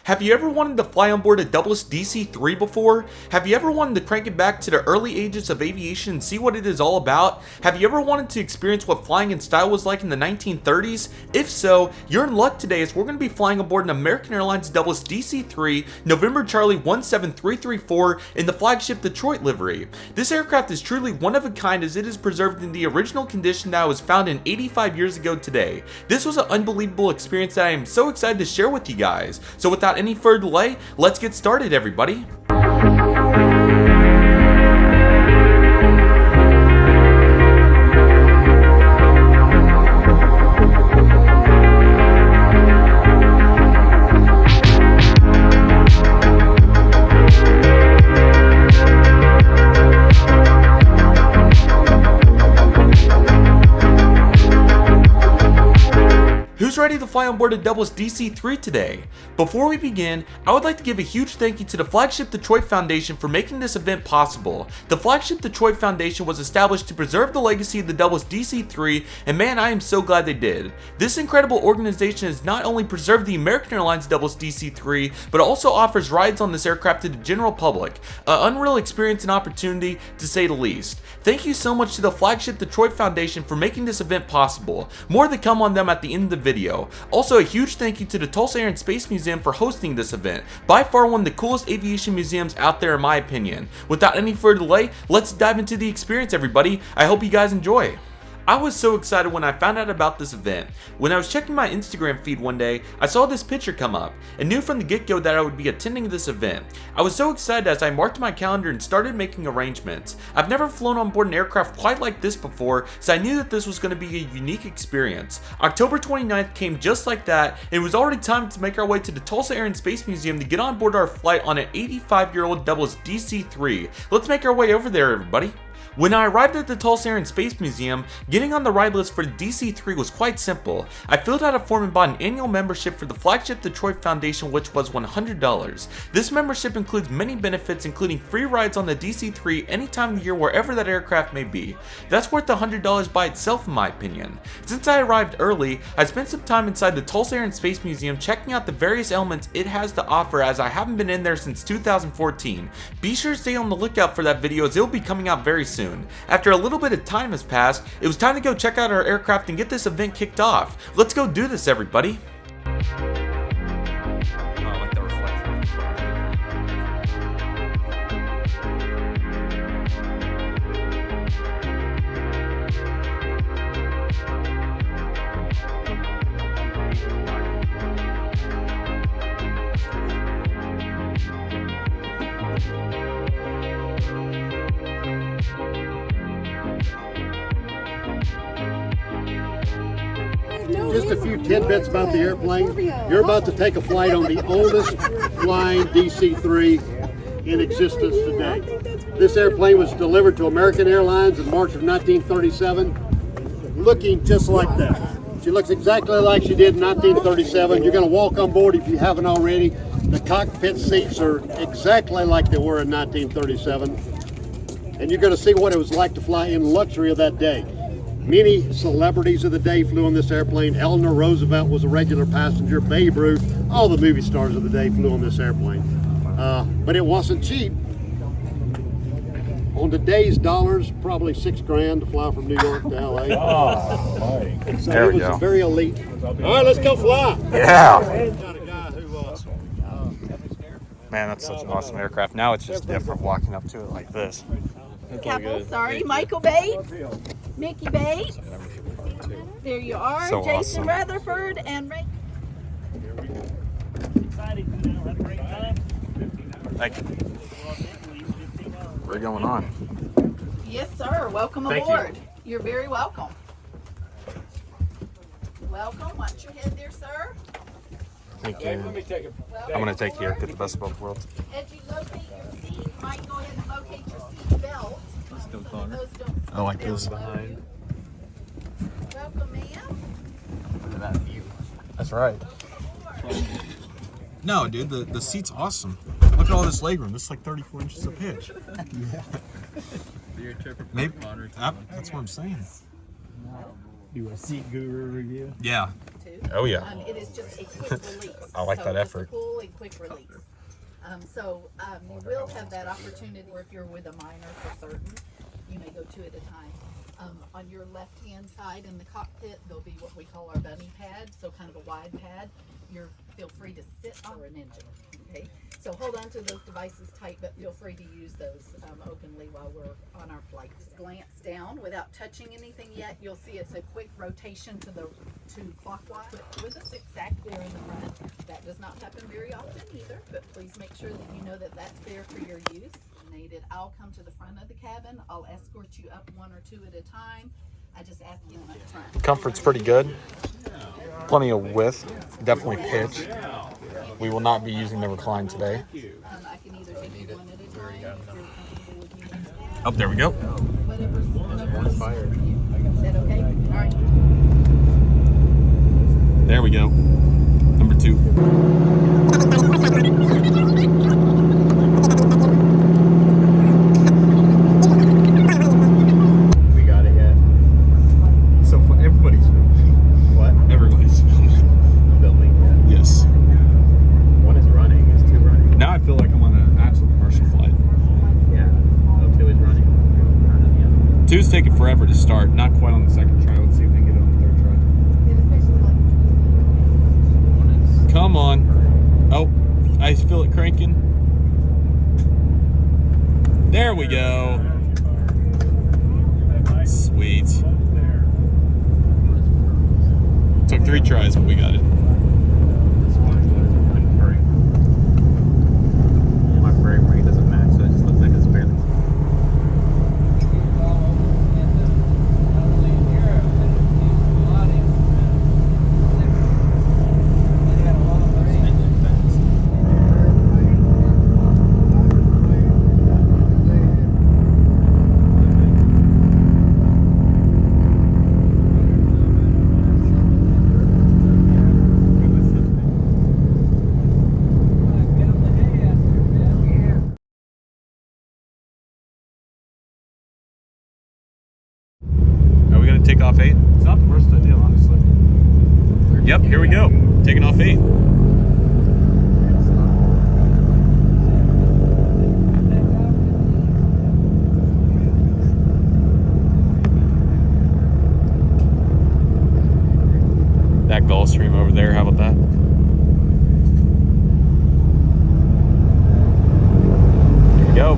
Have you ever wanted to fly on board a Douglas DC-3 before? Have you ever wanted to crank it back to the early ages of aviation and see what it is all about? Have you ever wanted to experience what flying in style was like in the 1930s? If so, you're in luck today, as we're going to be flying aboard an American Airlines Douglas DC-3 November Charlie 17334 in the Flagship Detroit livery. This aircraft is truly one of a kind, as it is preserved in the original condition that was found in 85 years ago today. This was an unbelievable experience that I am so excited to share with you guys. So without any further delay, let's get started, everybody. Who's ready to fly on board a Douglas DC-3 today? Before we begin, I would like to give a huge thank you to the Flagship Detroit Foundation for making this event possible. The Flagship Detroit Foundation was established to preserve the legacy of the Douglas DC-3, and man, I am so glad they did. This incredible organization has not only preserved the American Airlines Douglas DC-3, but also offers rides on this aircraft to the general public. An unreal experience and opportunity, to say the least. Thank you so much to the Flagship Detroit Foundation for making this event possible. More to come on them at the end of the video. Also, a huge thank you to the Tulsa Air and Space Museum for hosting this event. By far one of the coolest aviation museums out there in my opinion. Without any further delay, let's dive into the experience, everybody. I hope you guys enjoy. I was so excited when I found out about this event. When I was checking my Instagram feed one day, I saw this picture come up and knew from the get-go that I would be attending this event. I was so excited as I marked my calendar and started making arrangements. I've never flown on board an aircraft quite like this before, so I knew that this was going to be a unique experience. October 29th came just like that, and it was already time to make our way to the Tulsa Air and Space Museum to get on board our flight on an 85-year-old Douglas DC-3. Let's make our way over there, everybody. When I arrived at the Tulsa Air and Space Museum, getting on the ride list for the DC-3 was quite simple. I filled out a form and bought an annual membership for the Flagship Detroit Foundation, which was $100. This membership includes many benefits, including free rides on the DC-3 any time of the year wherever that aircraft may be. That's worth $100 by itself in my opinion. Since I arrived early, I spent some time inside the Tulsa Air and Space Museum checking out the various elements it has to offer, as I haven't been in there since 2014. Be sure to stay on the lookout for that video, as it will be coming out very soon. After a little bit of time has passed, it was time to go check out our aircraft and get this event kicked off. Let's go do this, everybody. Just a few tidbits about the airplane. You're about to take a flight on the oldest flying DC-3 in existence today. This airplane was delivered to American Airlines in March of 1937, looking just like that. She looks exactly like she did in 1937. You're going to walk on board if you haven't already. The cockpit seats are exactly like they were in 1937. And you're going to see what it was like to fly in luxury of that day. Many celebrities of the day flew on this airplane. Eleanor Roosevelt was a regular passenger. Babe Ruth, all the movie stars of the day flew on this airplane. But it wasn't cheap. On today's dollars, probably $6 grand to fly from New York to LA. Oh, so there it we was go. very elite. All right, let's go fly. Yeah. Got a guy who, Man, that's such an awesome aircraft. Now it's just different walking up to it like this. Couple, sorry, Michael Bates, Mickey Bates. There you are, So Jason awesome. Rutherford and Ray. Thank you. We're going on. Yes, sir. Welcome Thank aboard. You're very welcome. Welcome. Watch your head there, sir. Thank you. I'm going to take here, get the best of both worlds. As you locate your seat, you might go ahead and locate your seat belt. Those don't I like down this. low. Welcome, ma'am. Look at that view. That's right. No, dude, the seat's awesome. Look at all this legroom. This is like 34 inches of pitch. Maybe that's what I'm saying. Do a seat guru review. Yeah. to. Oh, yeah. It is just a quick release. I like that it's effort. A pull and quick release. You will have that opportunity, or if you're with a minor for certain, you may go two at a time. On your left-hand side in the cockpit, there'll be what we call our bunny pad, so kind of a wide pad. Feel free to sit on an engine, okay? So hold on to those devices tight, but feel free to use those openly while we're on our flight. Just glance down without touching anything yet. You'll see it's a quick rotation to clockwise with a 6-act there in the front. That does not happen very often either, but please make sure that you know that that's there for your use. I'll come to the front of the cabin. I'll escort you up one or two at a time. I just ask you up front. Comfort's pretty good. Plenty of width. Definitely pitch. We will not be using the recline today. I can either take you one at a time if you're comfortable with me. Oh, there we go. Whatever's fired. Is that okay? All right. There we go. Number 2. Two's taking forever to start. Not quite on the second try. Let's see if we can get it on the third try. Come on. Oh, I feel it cranking. There we go. Sweet. Took 3 tries, but we got it. My frame rate doesn't match, so it just looks like it's barely. Takeoff 8. It's not the worst idea, honestly. Yep, here we go. Taking off 8. That Gulfstream over there, how about that? Here we go.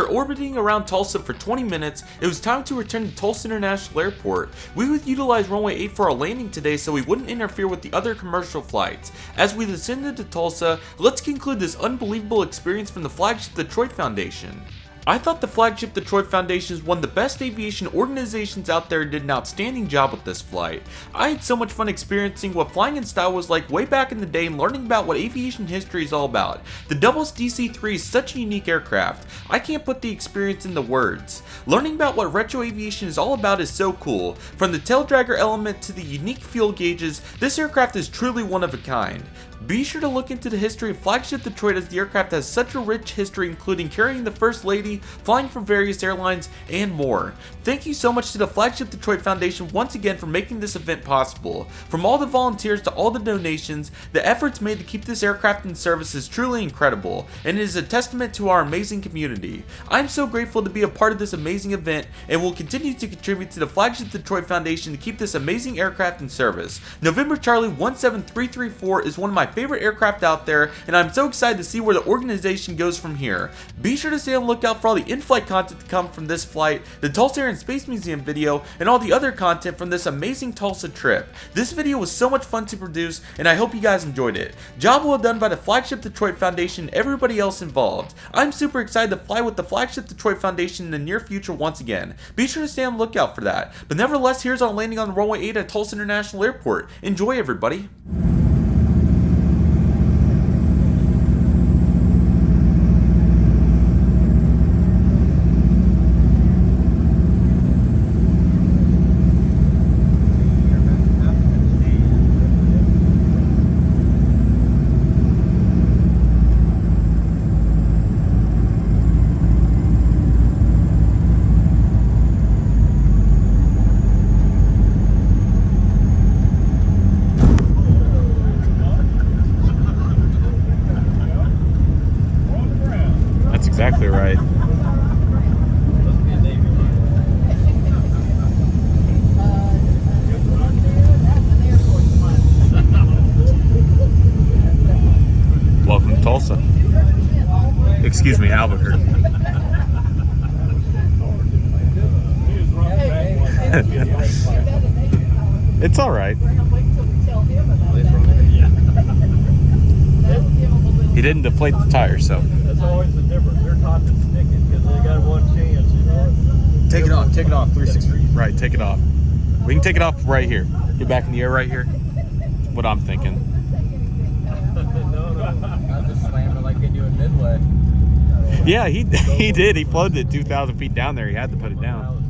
After orbiting around Tulsa for 20 minutes, it was time to return to Tulsa International Airport. We would utilize runway 8 for our landing today so we wouldn't interfere with the other commercial flights. As we descended to Tulsa, let's conclude this unbelievable experience from the Flagship Detroit Foundation. I thought the Flagship Detroit Foundation is one of the best aviation organizations out there and did an outstanding job with this flight. I had so much fun experiencing what flying in style was like way back in the day and learning about what aviation history is all about. The Doubles DC-3 is such a unique aircraft, I can't put the experience into words. Learning about what retro aviation is all about is so cool. From the tail dragger element to the unique fuel gauges, this aircraft is truly one of a kind. Be sure to look into the history of Flagship Detroit, as the aircraft has such a rich history, including carrying the First Lady, flying for various airlines, and more. Thank you so much to the Flagship Detroit Foundation once again for making this event possible. From all the volunteers to all the donations, the efforts made to keep this aircraft in service is truly incredible, and it is a testament to our amazing community. I am so grateful to be a part of this amazing event and will continue to contribute to the Flagship Detroit Foundation to keep this amazing aircraft in service. November Charlie 17334 is one of my favorite aircraft out there, and I'm so excited to see where the organization goes from here. Be sure to stay on the lookout for all the in-flight content to come from this flight, the Tulsa Air and Space Museum video, and all the other content from this amazing Tulsa trip. This video was so much fun to produce, and I hope you guys enjoyed it. Job well done by the Flagship Detroit Foundation and everybody else involved. I'm super excited to fly with the Flagship Detroit Foundation in the near future once again. Be sure to stay on the lookout for that. But nevertheless, here's our landing on runway 8 at Tulsa International Airport. Enjoy, everybody. Exactly right. Welcome to Tulsa. Excuse me, Albuquerque. It's all right. He didn't deflate the tire, so. That's always the difference. They're taught to stick it because they got one chance, you know. Take it off, 360. Right, take it off. We can take it off right here. Get back in the air right here. What I'm thinking. No. I just slammed it like they do in Midway. Yeah, he did. He floated it 2,000 feet down there. He had to put it down.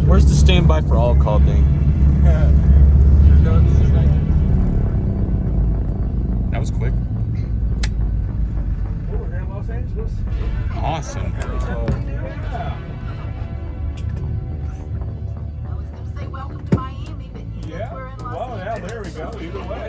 Where's the standby for all call ding? That was quick. We're in Los Angeles. Awesome. I was going to say welcome to Miami, but he says we're in Los Angeles. There we go. Either way.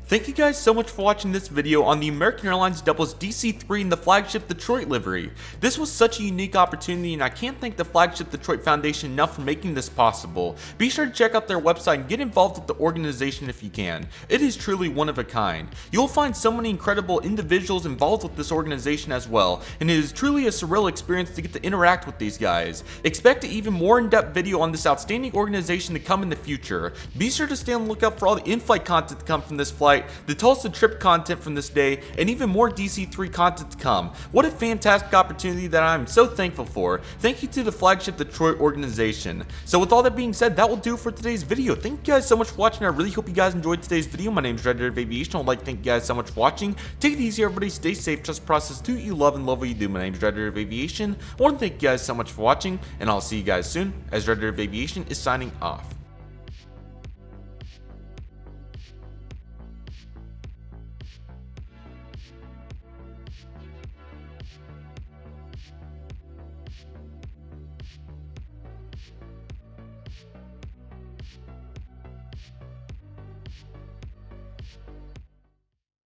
Thank you guys so much for watching this video on the American Airlines Doubles DC-3 in the Flagship Detroit livery. This was such a unique opportunity, and I can't thank the Flagship Detroit Foundation enough for making this possible. Be sure to check out their website and get involved with the organization if you can. It is truly one of a kind. You'll find so many incredible individuals involved with this organization as well, and it is truly a surreal experience to get to interact with these guys. Expect an even more in-depth video on this outstanding organization to come in the future. Be sure to stay on the lookout for all the in-flight content to come from this flight, the Tulsa trip content from this day, and even more DC-3 content to come. What a fantastic opportunity that I'm so thankful for. Thank you to the Flagship Detroit organization. So with all that being said, that will do it for today's video. Thank you guys so much for watching. I really hope you guys enjoyed today's video. My name is Redriveraviation. I'd like to thank you guys so much for watching. Take it easy, everybody. Stay safe. Trust the process. Do what you love and love what you do. My name is Redriveraviation. I want to thank you guys so much for watching, and I'll see you guys soon as Redriveraviation is signing off.